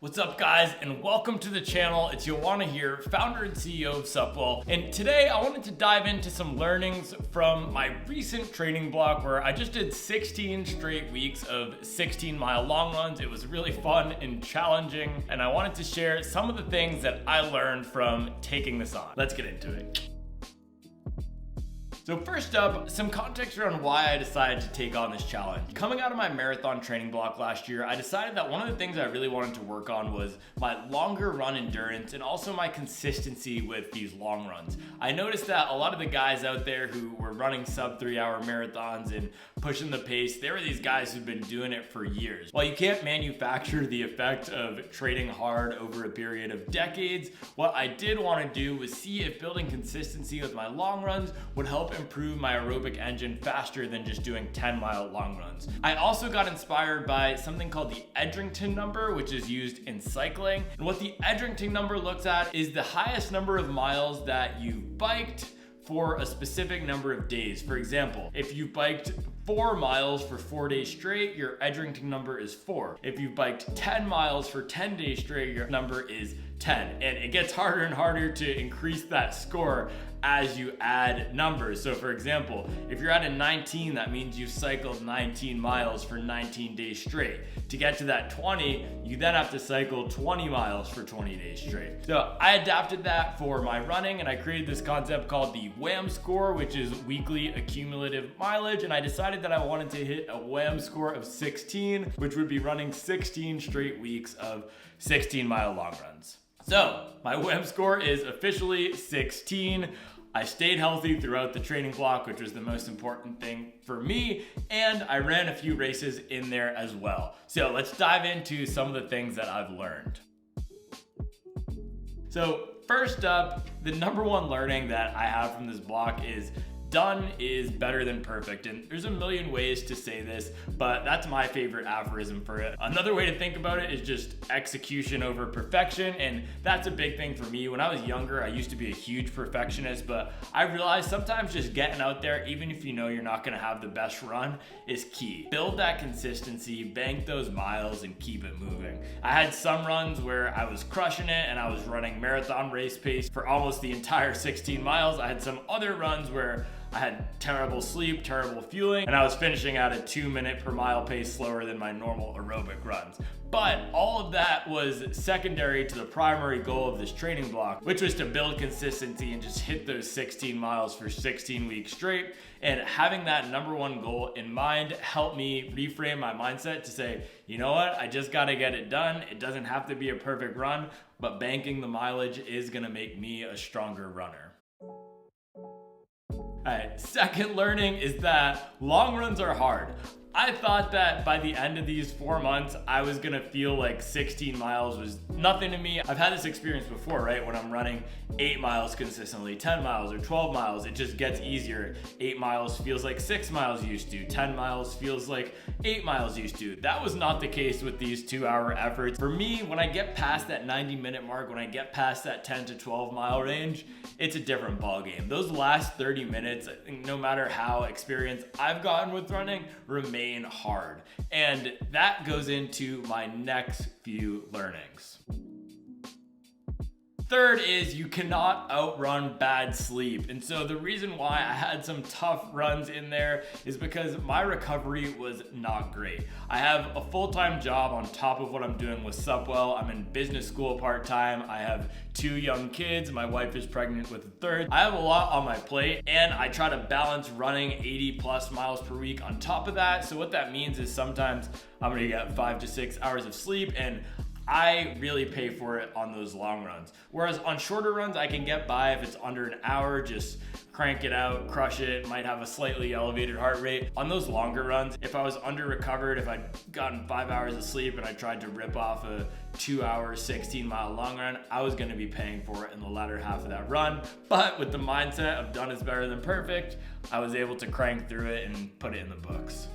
What's up guys, and welcome to the channel. It's Joanna here, founder and CEO of Supwell. And today I wanted to dive into some learnings from my recent training block where I just did 16 straight weeks of 16-mile long runs. It was really fun and challenging, and I wanted to share some of the things that I learned from taking this on. Let's get into it. So first up, some context around why I decided to take on this challenge. Coming out of my marathon training block last year, I decided that one of the things I really wanted to work on was my longer run endurance and also my consistency with these long runs. I noticed that a lot of the guys out there who were running sub 3-hour marathons and pushing the pace, they were these guys who've been doing it for years. While you can't manufacture the effect of training hard over a period of decades, what I did want to do was see if building consistency with my long runs would help improve my aerobic engine faster than just doing 10-mile long runs. I also got inspired by something called the Edrington number, which is used in cycling. And what the Edrington number looks at is the highest number of miles that you've biked for a specific number of days. For example, if you've biked 4 miles for 4 days straight, your Edrington number is 4. If you've biked 10 miles for 10 days straight, your number is 10. And it gets harder and harder to increase that score as you add numbers. So for example, if you're at a 19, that means you've cycled 19 miles for 19 days straight. To get to that 20, you then have to cycle 20 miles for 20 days straight. So I adapted that for my running, and I created this concept called the WHAM score, which is weekly accumulative mileage. And I decided that I wanted to hit a WHAM score of 16, which would be running 16 straight weeks of 16-mile long runs. So my WHAM score is officially 16. I stayed healthy throughout the training block, which was the most important thing for me, and I ran a few races in there as well. So let's dive into some of the things that I've learned. So first up, the number one learning that I have from this block is done is better than perfect. And there's a million ways to say this, but that's my favorite aphorism for it. Another way to think about it is just execution over perfection. And that's a big thing for me. When I was younger, I used to be a huge perfectionist, but I realized sometimes just getting out there, even if you know you're not gonna have the best run, is key. Build that consistency, bank those miles, and keep it moving. I had some runs where I was crushing it and I was running marathon race pace for almost the entire 16 miles. I had some other runs where I had terrible sleep, terrible fueling, and I was finishing at a 2-minute per mile pace slower than my normal aerobic runs. But all of that was secondary to the primary goal of this training block, which was to build consistency and just hit those 16 miles for 16 weeks straight. And having that number one goal in mind helped me reframe my mindset to say, you know what, I just gotta get it done. It doesn't have to be a perfect run, but banking the mileage is gonna make me a stronger runner. Alright, second learning is that long runs are hard. I thought that by the end of these 4 months, I was gonna feel like 16 miles was nothing to me. I've had this experience before, right? When I'm running 8 miles consistently, 10 miles or 12 miles, it just gets easier. 8 miles feels like 6 miles used to. 10 miles feels like 8 miles used to. That was not the case with these 2-hour efforts. For me, when I get past that 90-minute mark, when I get past that 10 to 12 mile range, it's a different ballgame. Those last 30 minutes, I think no matter how experienced I've gotten with running, remain hard. And that goes into my next few learnings. Third is you cannot outrun bad sleep. And so the reason why I had some tough runs in there is because my recovery was not great. I have a full-time job on top of what I'm doing with Supwell. I'm in business school part-time. I have 2 young kids. My wife is pregnant with a third. I have a lot on my plate, and I try to balance running 80 plus miles per week on top of that. So what that means is sometimes I'm gonna get 5 to 6 hours of sleep, and I really pay for it on those long runs. Whereas on shorter runs, I can get by if it's under an hour, just crank it out, crush it, might have a slightly elevated heart rate. On those longer runs, if I was under recovered, if I'd gotten 5 hours of sleep and I tried to rip off a 2-hour, 16-mile long run, I was gonna be paying for it in the latter half of that run. But with the mindset of done is better than perfect, I was able to crank through it and put it in the books.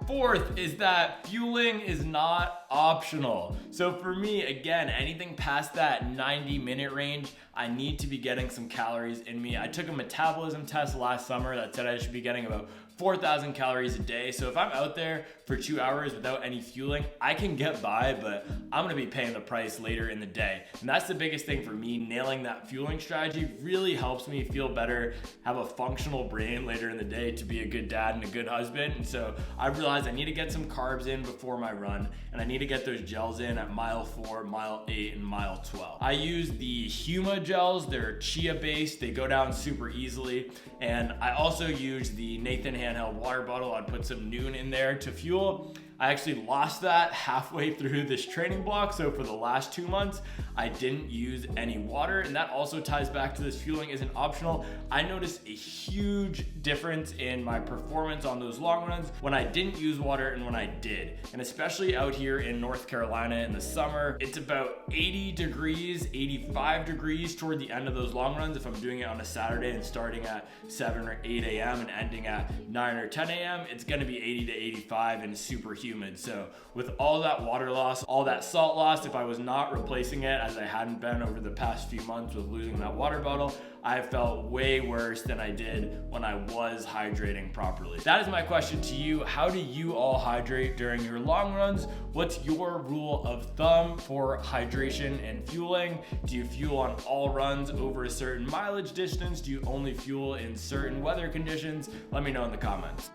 Fourth is that fueling is not optional. So for me, again, anything past that 90-minute range, I need to be getting some calories in me. I took a metabolism test last summer that said I should be getting about 4,000 calories a day. So if I'm out there for 2 hours without any fueling, I can get by, but I'm gonna be paying the price later in the day. And that's the biggest thing for me. Nailing that fueling strategy really helps me feel better, have a functional brain later in the day to be a good dad and a good husband. And so I realized I need to get some carbs in before my run, and I need to get those gels in at mile 4, mile 8, and mile 12. I use the Huma gels. They're chia based. They go down super easily. And I also use the Nathan handheld water bottle. I'd put some Noon in there to fuel. I actually lost that halfway through this training block. So for the last 2 months, I didn't use any water. And that also ties back to this fueling isn't optional. I noticed a huge difference in my performance on those long runs when I didn't use water and when I did. And especially out here in North Carolina in the summer, it's about 80 degrees, 85 degrees toward the end of those long runs. If I'm doing it on a Saturday and starting at 7 or 8 a.m. and ending at 9 or 10 a.m., it's gonna be 80 to 85 and super humid. So with all that water loss, all that salt loss, if I was not replacing it as I hadn't been over the past few months with losing that water bottle, I felt way worse than I did when I was hydrating properly. That is my question to you. How do you all hydrate during your long runs? What's your rule of thumb for hydration and fueling? Do you fuel on all runs over a certain mileage distance? Do you only fuel in certain weather conditions? Let me know in the comments.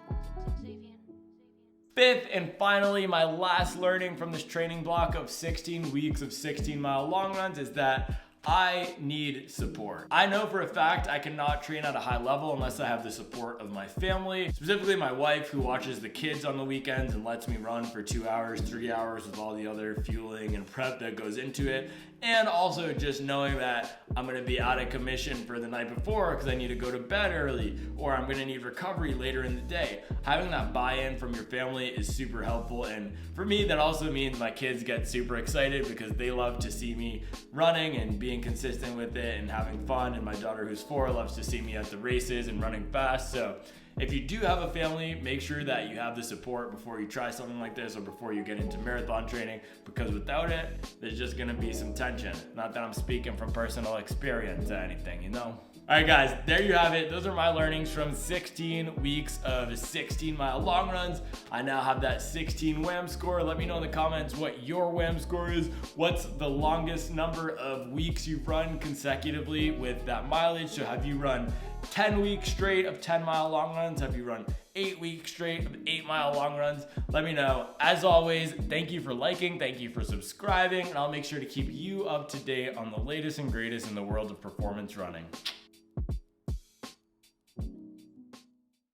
Fifth and finally, my last learning from this training block of 16 weeks of 16-mile long runs is that I need support. I know for a fact I cannot train at a high level unless I have the support of my family, specifically my wife, who watches the kids on the weekends and lets me run for 2 hours, 3 hours with all the other fueling and prep that goes into it. And also just knowing that I'm gonna be out of commission for the night before because I need to go to bed early, or I'm gonna need recovery later in the day. Having that buy-in from your family is super helpful. And for me, that also means my kids get super excited because they love to see me running and being consistent with it and having fun. And my daughter, who's 4, loves to see me at the races and running fast. So if you do have a family, make sure that you have the support before you try something like this or before you get into marathon training, because without it, there's just gonna be some tension. Not that I'm speaking from personal experience or anything, you know? All right, guys, there you have it. Those are my learnings from 16 weeks of 16-mile long runs. I now have that 16 WAM score. Let me know in the comments what your WAM score is. What's the longest number of weeks you've run consecutively with that mileage? So have you run 10 weeks straight of 10-mile long runs? Have you run 8 weeks straight of 8-mile long runs? Let me know. As always, thank you for liking, thank you for subscribing, and I'll make sure to keep you up to date on the latest and greatest in the world of performance running.